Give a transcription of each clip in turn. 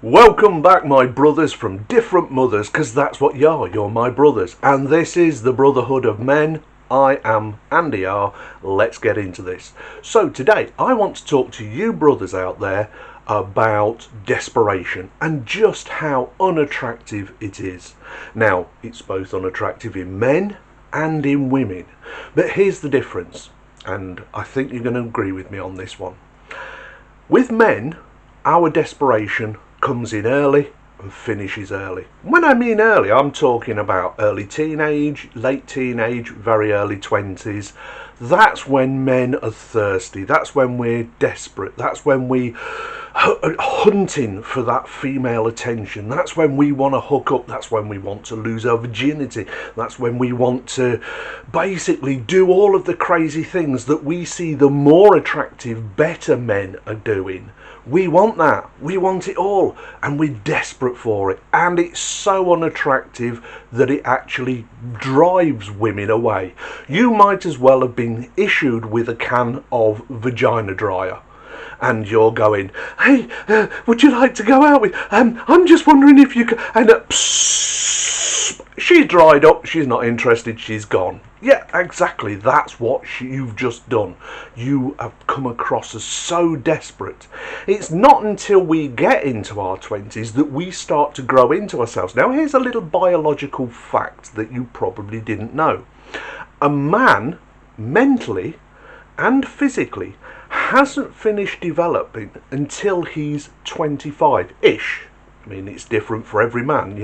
Welcome back, my brothers from different mothers, because that's what you are, you're my brothers. And this is the Brotherhood of Men. I am Andy R. Let's get into this. So today, I want to talk to you brothers out there about desperation and just how unattractive it is. Now, it's both unattractive in men and in women. But here's the difference, and I think you're going to agree with me on this one. With men, our desperation comes in early and finishes early. When I mean early, I'm talking about early teenage, late teenage, very early 20s. That's when men are thirsty. That's when we're desperate. That's when we are hunting for that female attention. That's when we want to hook up. That's when we want to lose our virginity. That's when we want to basically do all of the crazy things that we see the more attractive, better men are doing. We want that. We want it all, and we're desperate for it. And it's so unattractive that it actually drives women away. You might as well have been issued with a can of vagina dryer, and you're going, "Hey, would you like to go out with? I'm just wondering if you could." And she's dried up. She's not interested. She's gone. Yeah, exactly. That's what you've just done. You have come across as so desperate. It's not until we get into our 20s that we start to grow into ourselves. Now, here's a little biological fact that you probably didn't know. A man, mentally and physically, hasn't finished developing until he's 25-ish. I mean, it's different for every man,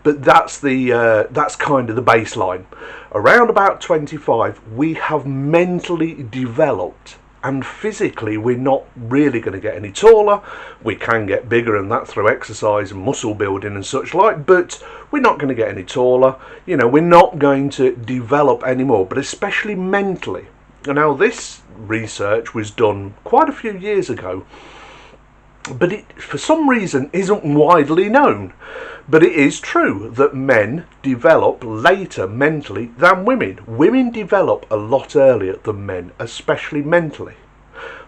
but that's kind of the baseline. Around about 25, we have mentally developed, and physically we're not really going to get any taller. We can get bigger, and that through exercise and muscle building and such like, but we're not going to get any taller. We're not going to develop anymore, but especially mentally. And now this research was done quite a few years ago, but it, for some reason, isn't widely known. But it is true that men develop later mentally than women. Women develop a lot earlier than men, especially mentally.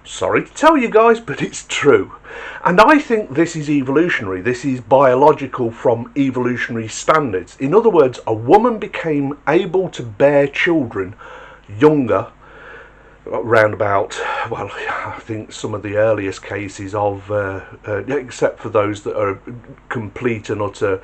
Sorry to tell you guys, but it's true. And I think this is evolutionary. This is biological from evolutionary standards. In other words, a woman became able to bear children younger, around about, well, I think some of the earliest cases of, except for those that are complete and utter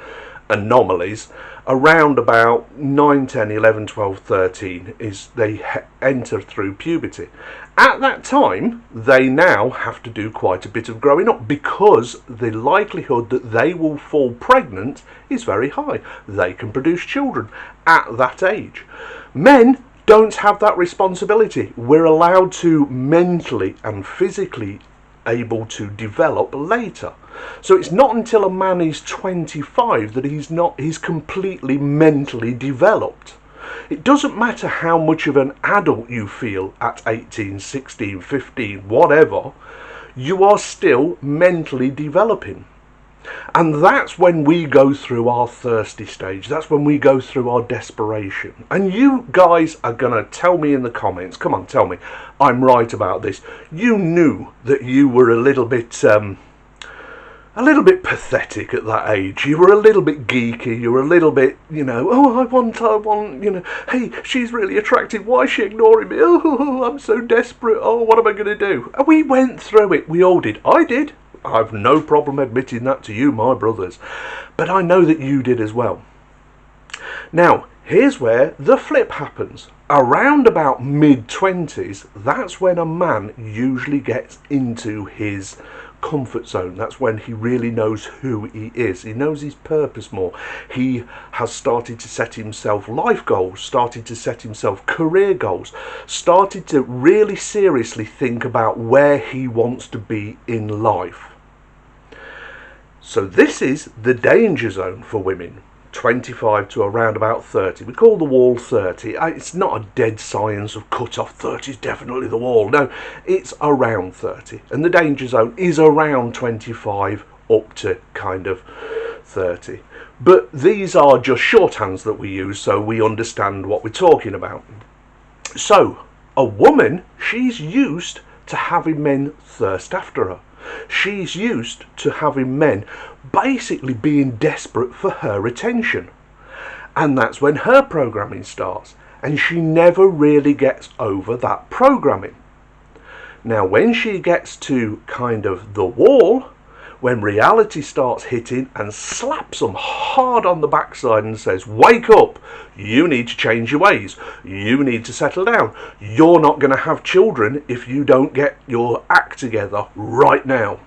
anomalies, around about 9, 10, 11, 12, 13 is they enter through puberty. At that time, they now have to do quite a bit of growing up because the likelihood that they will fall pregnant is very high. They can produce children at that age. Men don't have that responsibility. We're allowed to mentally and physically able to develop later. So it's not until a man is 25 that he's completely mentally developed. It doesn't matter how much of an adult you feel at 18, 16, 15, whatever, you are still mentally developing. And that's when we go through our thirsty stage. That's when we go through our desperation. And you guys are going to tell me in the comments, come on, tell me, I'm right about this. You knew that you were a little bit pathetic at that age. You were a little bit geeky. You were a little bit, I want, hey, she's really attractive. Why is she ignoring me? Oh, I'm so desperate. Oh, what am I going to do? And we went through it. We all did. I did. I've no problem admitting that to you, my brothers. But I know that you did as well. Now, here's where the flip happens. Around about mid-20s, that's when a man usually gets into his comfort zone. That's when he really knows who he is. He knows his purpose more. He has started to set himself life goals, started to set himself career goals, started to really seriously think about where he wants to be in life. So this is the danger zone for women, 25 to around about 30. We call the wall 30. It's not a dead science of cut off 30 is definitely the wall. No, it's around 30. And the danger zone is around 25 up to kind of 30. But these are just shorthands that we use so we understand what we're talking about. So a woman, she's used to having men thirst after her. She's used to having men basically being desperate for her attention. And that's when her programming starts. And she never really gets over that programming. Now, when she gets to kind of the wall, when reality starts hitting and slaps them hard on the backside and says, wake up, you need to change your ways, you need to settle down, you're not going to have children if you don't get your act together right now.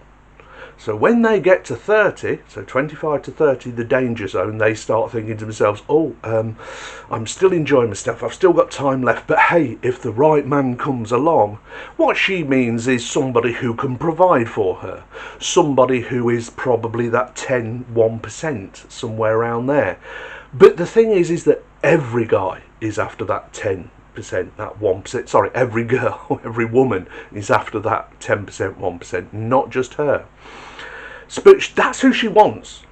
So when they get to 30, so 25 to 30, the danger zone, they start thinking to themselves, I'm still enjoying myself, I've still got time left, but hey, if the right man comes along, what she means is somebody who can provide for her, somebody who is probably that 1%, somewhere around there. But the thing is that every guy is after that 10%, that 1%, sorry, every girl, every woman is after that 10%, 1%, not just her. But that's who she wants.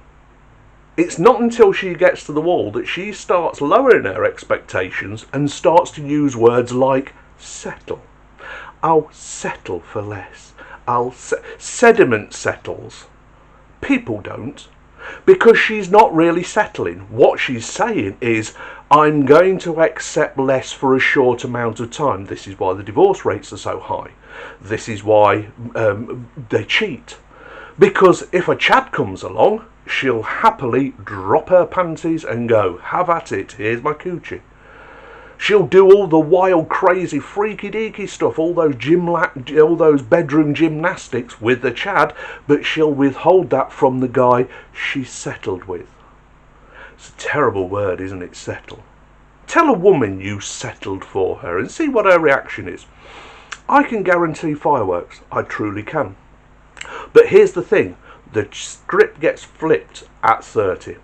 It's not until she gets to the wall that she starts lowering her expectations and starts to use words like settle. I'll settle for less. Sediment settles. People don't. Because she's not really settling. What she's saying is, I'm going to accept less for a short amount of time. This is why the divorce rates are so high. This is why they cheat. Because if a Chad comes along, she'll happily drop her panties and go, have at it, here's my coochie. She'll do all the wild, crazy, freaky-deaky stuff, all those bedroom gymnastics with the Chad, but she'll withhold that from the guy she's settled with. It's a terrible word, isn't it, settle? Tell a woman you settled for her and see what her reaction is. I can guarantee fireworks, I truly can. But here's the thing, the script gets flipped at 30.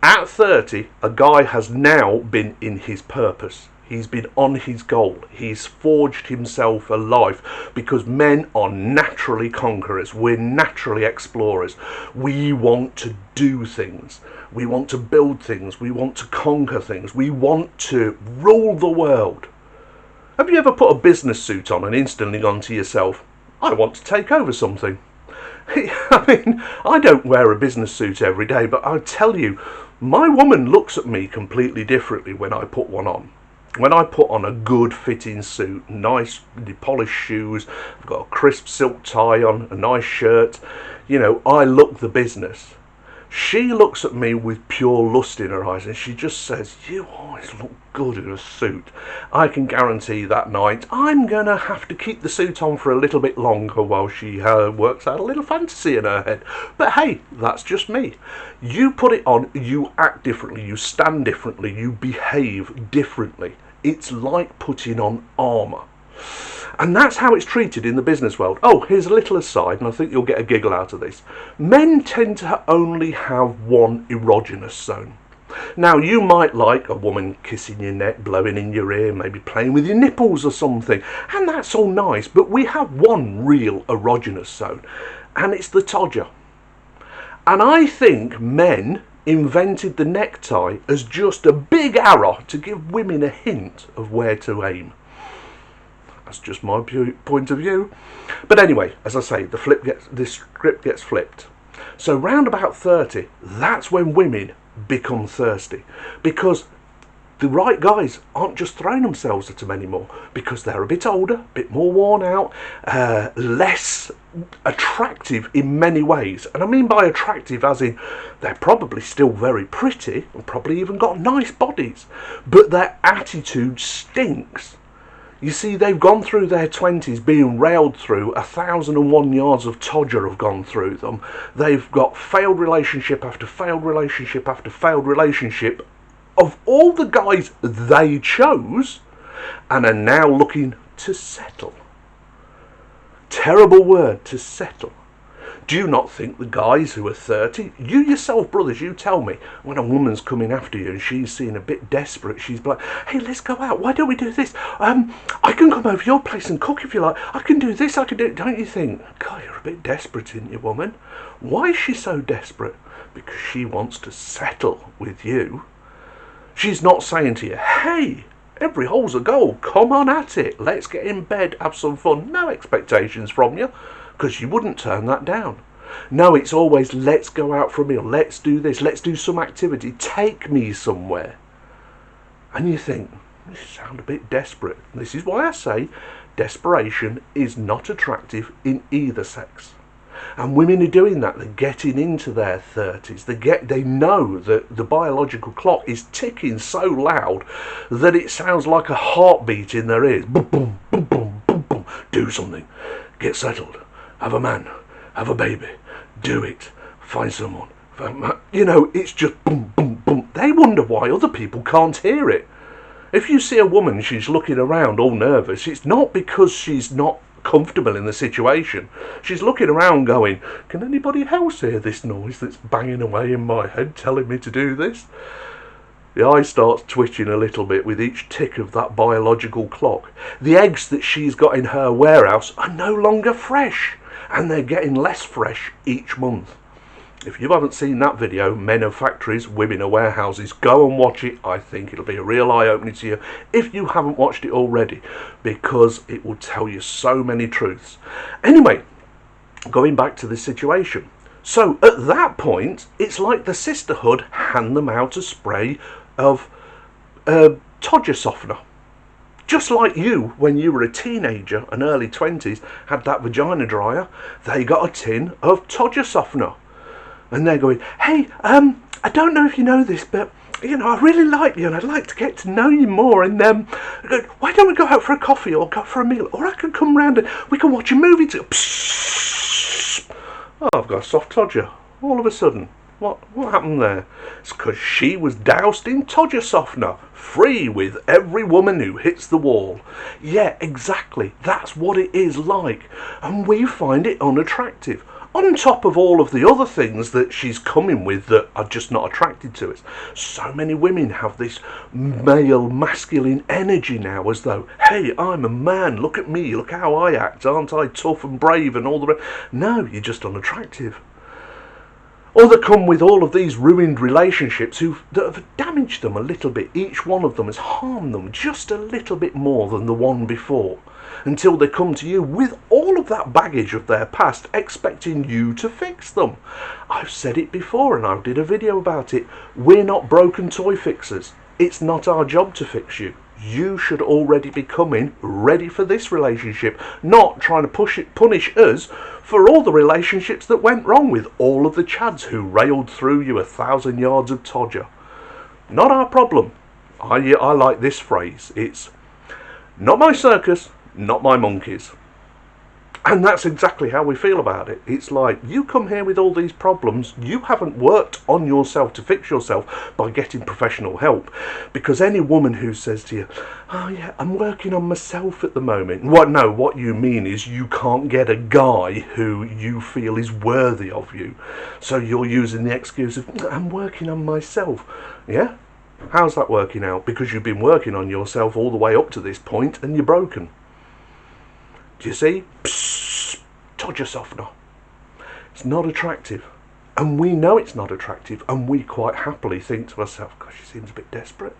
At 30, a guy has now been in his purpose. He's been on his goal. He's forged himself a life, because men are naturally conquerors. We're naturally explorers. We want to do things. We want to build things. We want to conquer things. We want to rule the world. Have you ever put a business suit on and instantly gone to yourself, I want to take over something? I mean, I don't wear a business suit every day, but I tell you, my woman looks at me completely differently when I put one on. When I put on a good fitting suit, nice polished shoes, I've got a crisp silk tie on, a nice shirt, I look the business. She looks at me with pure lust in her eyes and she just says, you always look good in a suit. I can guarantee that night I'm going to have to keep the suit on for a little bit longer while she works out a little fantasy in her head. But hey, that's just me. You put it on, you act differently, you stand differently, you behave differently. It's like putting on armour. And that's how it's treated in the business world. Oh, here's a little aside, and I think you'll get a giggle out of this. Men tend to only have one erogenous zone. Now, you might like a woman kissing your neck, blowing in your ear, maybe playing with your nipples or something, and that's all nice, but we have one real erogenous zone, and it's the todger. And I think men invented the necktie as just a big arrow to give women a hint of where to aim. That's just my point of view. But anyway, as I say, the script gets flipped. So round about 30, that's when women become thirsty. Because the right guys aren't just throwing themselves at them anymore, because they're a bit older, a bit more worn out, less attractive in many ways. And I mean by attractive as in they're probably still very pretty and probably even got nice bodies, but their attitude stinks. You see, they've gone through their 20s being railed through. 1,001 yards of todger have gone through them. They've got failed relationship after failed relationship after failed relationship of all the guys they chose, and are now looking to settle. Terrible word, to settle. Do you not think the guys who are 30, you yourself, brothers, you tell me, when a woman's coming after you and she's seeing a bit desperate, she's like, hey, let's go out, why don't we do this? I can come over your place and cook if you like, I can do this, I can do it. Don't you think, God, you're a bit desperate, aren't you, woman? Why is she so desperate? Because she wants to settle with you. She's not saying to you, hey, every hole's a goal, come on at it, let's get in bed, have some fun, no expectations from you. because you wouldn't turn that down. No, it's always, let's go out for a meal, let's do this, let's do some activity, take me somewhere. And you think, this sounds a bit desperate. This is why I say desperation is not attractive in either sex. And women are doing that. They're getting into their 30s. They know that the biological clock is ticking so loud that it sounds like a heartbeat in their ears. Boom, boom, boom, boom, boom, boom. Do something. Get settled. Have a man. Have a baby. Do it. Find someone. You know, it's just boom, boom, boom. They wonder why other people can't hear it. If you see a woman, she's looking around all nervous, it's not because she's not comfortable in the situation. She's looking around going, can anybody else hear this noise that's banging away in my head telling me to do this? The eye starts twitching a little bit with each tick of that biological clock. The eggs that she's got in her warehouse are no longer fresh, and they're getting less fresh each month. If you haven't seen that video, Men are factories, women are warehouses, go and watch it. I think it'll be a real eye-opener to you if you haven't watched it already, because it will tell you so many truths. Anyway, going back to the situation. So at that point, it's like the sisterhood hand them out a spray of Todger softener. Just like you, when you were a teenager and early 20s, had that vagina dryer, they got a tin of Todger softener. And they're going, hey, I don't know if you know this, but, you know, I really like you and I'd like to get to know you more. And why don't we go out for a coffee or go for a meal? Or I could come round and we can watch a movie together. Oh, I've got a soft Todger. All of a sudden. What happened there? It's because she was doused in Todger softener, free with every woman who hits the wall. Yeah, exactly. That's what it is like. And we find it unattractive. On top of all of the other things that she's coming with that are just not attracted to us. So many women have this male masculine energy now, as though, hey, I'm a man, look at me, look how I act, aren't I tough and brave and all the rest. No, you're just unattractive. Or they come with all of these ruined relationships that have damaged them a little bit. Each one of them has harmed them just a little bit more than the one before. Until they come to you with all of that baggage of their past, expecting you to fix them. I've said it before and I did a video about it. We're not broken toy fixers. It's not our job to fix you. You should already be coming ready for this relationship, not trying to punish us for all the relationships that went wrong with all of the chads who railed through you 1,000 yards of Todger. Not our problem. I like this phrase. It's not my circus, not my monkeys. And that's exactly how we feel about it. It's like, you come here with all these problems, you haven't worked on yourself to fix yourself by getting professional help. Because any woman who says to you, oh yeah, I'm working on myself at the moment. What you mean is you can't get a guy who you feel is worthy of you. So you're using the excuse of, I'm working on myself. Yeah? How's that working out? Because you've been working on yourself all the way up to this point and you're broken. Do you see? Psst, Todger softener. It's not attractive. And we know it's not attractive. And we quite happily think to ourselves, gosh, she seems a bit desperate.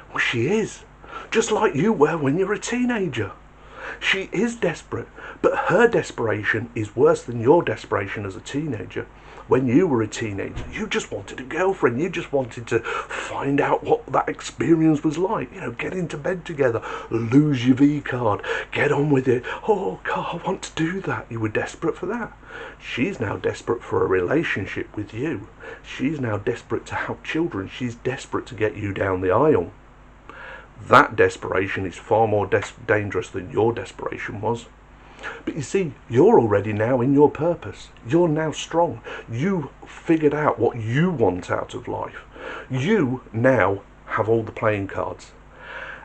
Well, she is. Just like you were when you were a teenager. She is desperate. But her desperation is worse than your desperation as a teenager. When you were a teenager, you just wanted a girlfriend. You just wanted to find out what that experience was like. You know, get into bed together, lose your V card, get on with it. Oh, God, I want to do that. You were desperate for that. She's now desperate for a relationship with you. She's now desperate to have children. She's desperate to get you down the aisle. That desperation is far more dangerous than your desperation was. But you see, you're already now in your purpose. You're now strong. You figured out what you want out of life. You now have all the playing cards.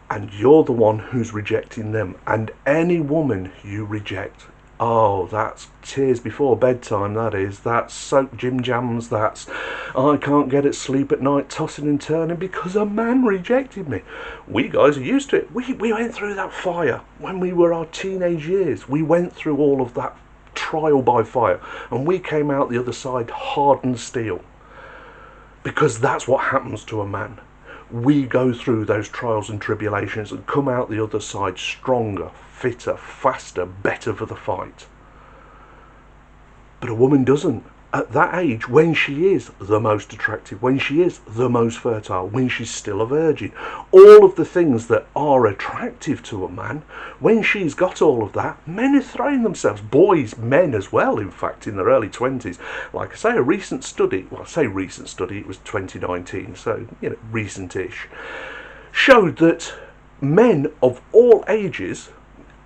And you're the one who's rejecting them. And any woman you reject, oh, that's tears before bedtime, that is. That's soaked Jim Jams, that's I can't get at sleep at night, tossing and turning because a man rejected me. We guys are used to it. We went through that fire when we were our teenage years. We went through all of that trial by fire and we came out the other side hardened steel. Because that's what happens to a man. We go through those trials and tribulations and come out the other side stronger, fitter, faster, better for the fight. But a woman doesn't. At that age, when she is the most attractive, when she is the most fertile, when she's still a virgin, all of the things that are attractive to a man, when she's got all of that, men are throwing themselves, boys, men as well, in fact, in their early 20s. Like I say, a recent study, well, I say recent study, it was 2019, so, recent-ish, showed that men of all ages,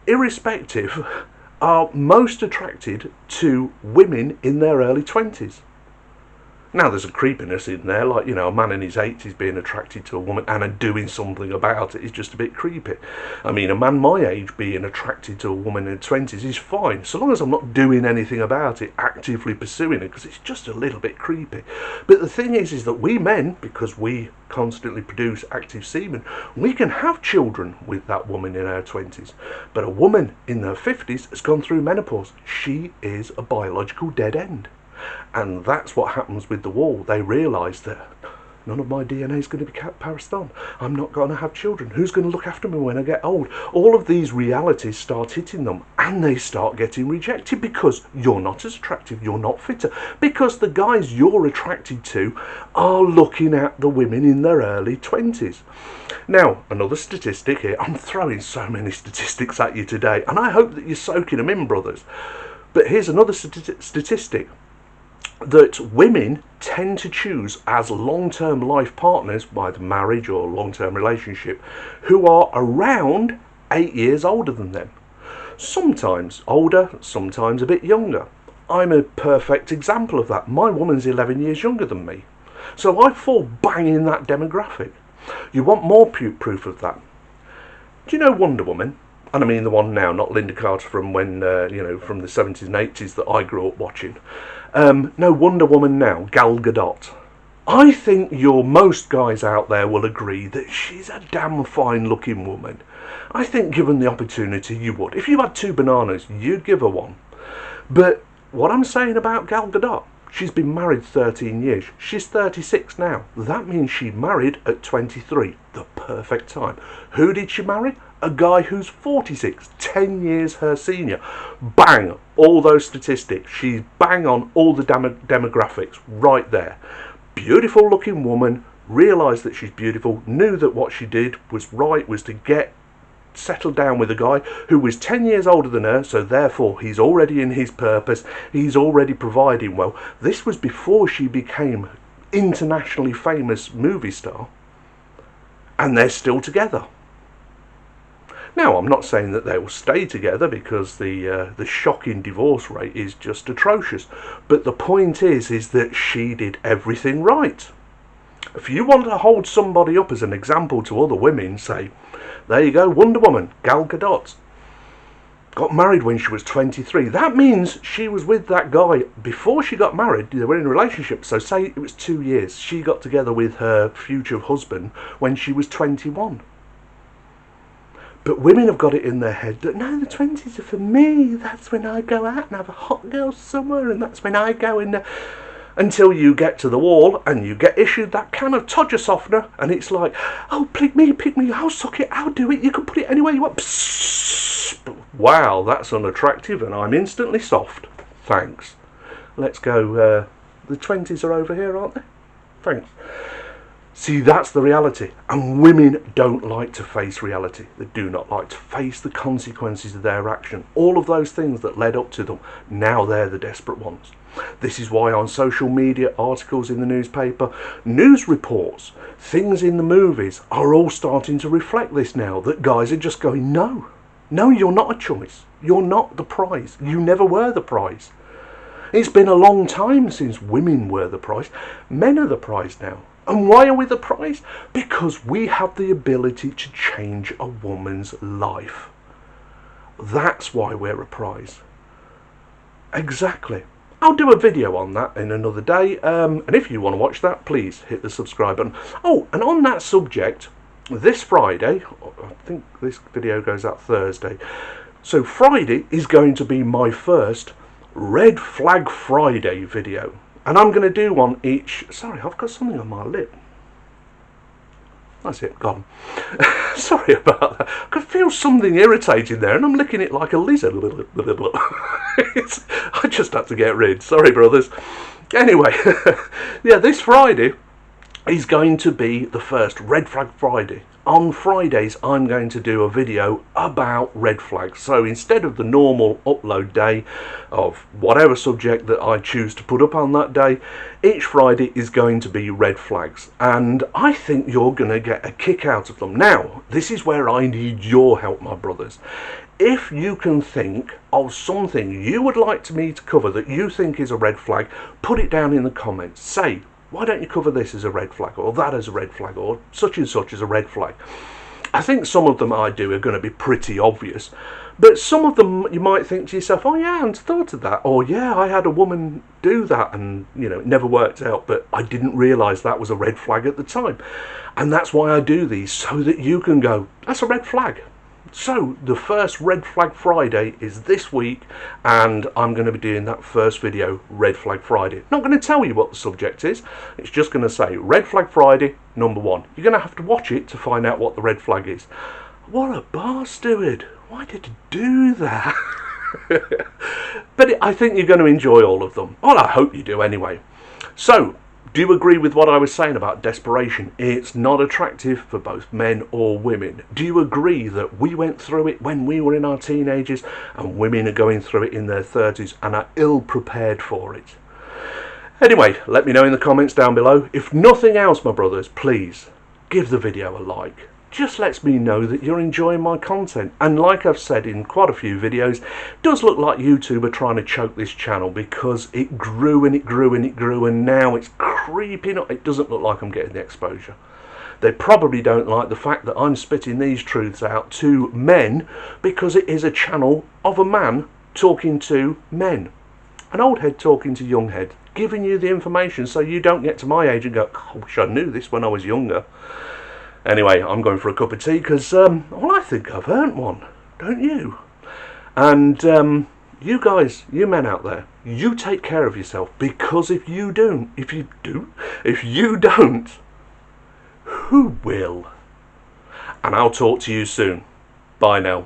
irrespective, are most attracted to women in their early 20s. Now there's a creepiness in there, like, a man in his 80s being attracted to a woman and doing something about it is just a bit creepy. I mean, a man my age being attracted to a woman in her 20s is fine, so long as I'm not doing anything about it, actively pursuing it, because it's just a little bit creepy. But the thing is that we men, because we constantly produce active semen, we can have children with that woman in her 20s. But a woman in her 50s has gone through menopause. She is a biological dead end. And that's what happens with the wall. They realise that none of my DNA is going to be passed on. I'm not going to have children. Who's going to look after me when I get old? All of these realities start hitting them, and they start getting rejected because you're not as attractive, you're not fitter, because the guys you're attracted to are looking at the women in their early 20s. Now, another statistic here. I'm throwing so many statistics at you today, and I hope that you're soaking them in, brothers. But here's another statistic. That women tend to choose as long-term life partners, by the marriage or long-term relationship, who are around 8 years older than them. Sometimes older, sometimes a bit younger. I'm a perfect example of that. My woman's 11 years younger than me. So I fall bang in that demographic. You want more proof of that? Do you know Wonder Woman? And I mean the one now, not Linda Carter from when, from the 70s and 80s that I grew up watching. No, Wonder Woman now, Gal Gadot. I think most guys out there will agree that she's a damn fine looking woman. I think given the opportunity you would. If you had 2 bananas, you'd give her one. But what I'm saying about Gal Gadot, she's been married 13 years. She's 36 now. That means she married at 23, the perfect time. Who did she marry? A guy who's 46, 10 years her senior. Bang, all those statistics. She's bang on all the demographics right there. Beautiful looking woman, realised that she's beautiful, knew that what she did was right, was to get settled down with a guy who was 10 years older than her, so therefore he's already in his purpose, he's already providing well. This was before she became internationally famous movie star, and they're still together. Now, I'm not saying that they will stay together because the shocking divorce rate is just atrocious. But the point is that she did everything right. If you want to hold somebody up as an example to other women, say, there you go, Wonder Woman, Gal Gadot. Got married when she was 23. That means she was with that guy before she got married. They were in a relationship. So say it was 2 years. She got together with her future husband when she was 21. But women have got it in their head that, no, the 20s are for me. That's when I go out and have a hot girl summer, and that's when I go in there. Until you get to the wall and you get issued that can of Todger softener, and it's like, oh, pick me, I'll suck it, I'll do it, you can put it anywhere you want. Psst. Wow, that's unattractive, and I'm instantly soft. Thanks. Let's go. The 20s are over here, aren't they? Thanks. See, that's the reality. And women don't like to face reality. They do not like to face the consequences of their action. All of those things that led up to them, now they're the desperate ones. This is why on social media, articles in the newspaper, news reports, things in the movies are all starting to reflect this now, that guys are just going, no, you're not a choice. You're not the prize. You never were the prize. It's been a long time since women were the prize. Men are the prize now. And why are we the prize? Because we have the ability to change a woman's life. That's why we're a prize. Exactly. I'll do a video on that in another day. And if you want to watch that, please hit the subscribe button. Oh, and on that subject, this Friday, I think this video goes out Thursday. So Friday is going to be my first Red Flag Friday video. And I'm going to do one each. Sorry, I've got something on my lip. That's it, gone. Sorry about that. I can feel something irritating there, and I'm licking it like a lizard. I just had to get rid. Sorry, brothers. Anyway, yeah, this Friday is going to be the first Red Flag Friday. On Fridays, I'm going to do a video about red flags. So instead of the normal upload day of whatever subject that I choose to put up on that day, each Friday is going to be red flags. And I think you're going to get a kick out of them. Now, this is where I need your help, my brothers. If you can think of something you would like me to cover that you think is a red flag, put it down in the comments. Say, why don't you cover this as a red flag, or that as a red flag, or such and such as a red flag? I think some of them I do are going to be pretty obvious, but some of them you might think to yourself, oh yeah, I hadn't thought of that, or yeah, I had a woman do that and it never worked out, but I didn't realise that was a red flag at the time. And that's why I do these, so that you can go, that's a red flag. So the first Red Flag Friday is this week, and I'm going to be doing that first video, Red Flag Friday. Not going to tell you what the subject is, it's just going to say Red Flag Friday #1. You're going to have to watch it to find out what the red flag is. What a bastard! Why did you do that? But I think you're going to enjoy all of them. Well, I hope you do anyway. So, do you agree with what I was saying about desperation? It's not attractive for both men or women. Do you agree that we went through it when we were in our teenagers, and women are going through it in their 30s and are ill prepared for it? Anyway, let me know in the comments down below. If nothing else, my brothers, please give the video a like. Just lets me know that you're enjoying my content. And like I've said in quite a few videos, it does look like YouTube are trying to choke this channel, because it grew and it grew and it grew, and now it's creeping up. It doesn't look like I'm getting the exposure. They probably don't like the fact that I'm spitting these truths out to men, because it is a channel of a man talking to men. An old head talking to young head, giving you the information so you don't get to my age and go, oh, I wish I knew this when I was younger. Anyway, I'm going for a cup of tea because, well, I think I've earned one, don't you? And you guys, you men out there, you take care of yourself, because if you don't, who will? And I'll talk to you soon. Bye now.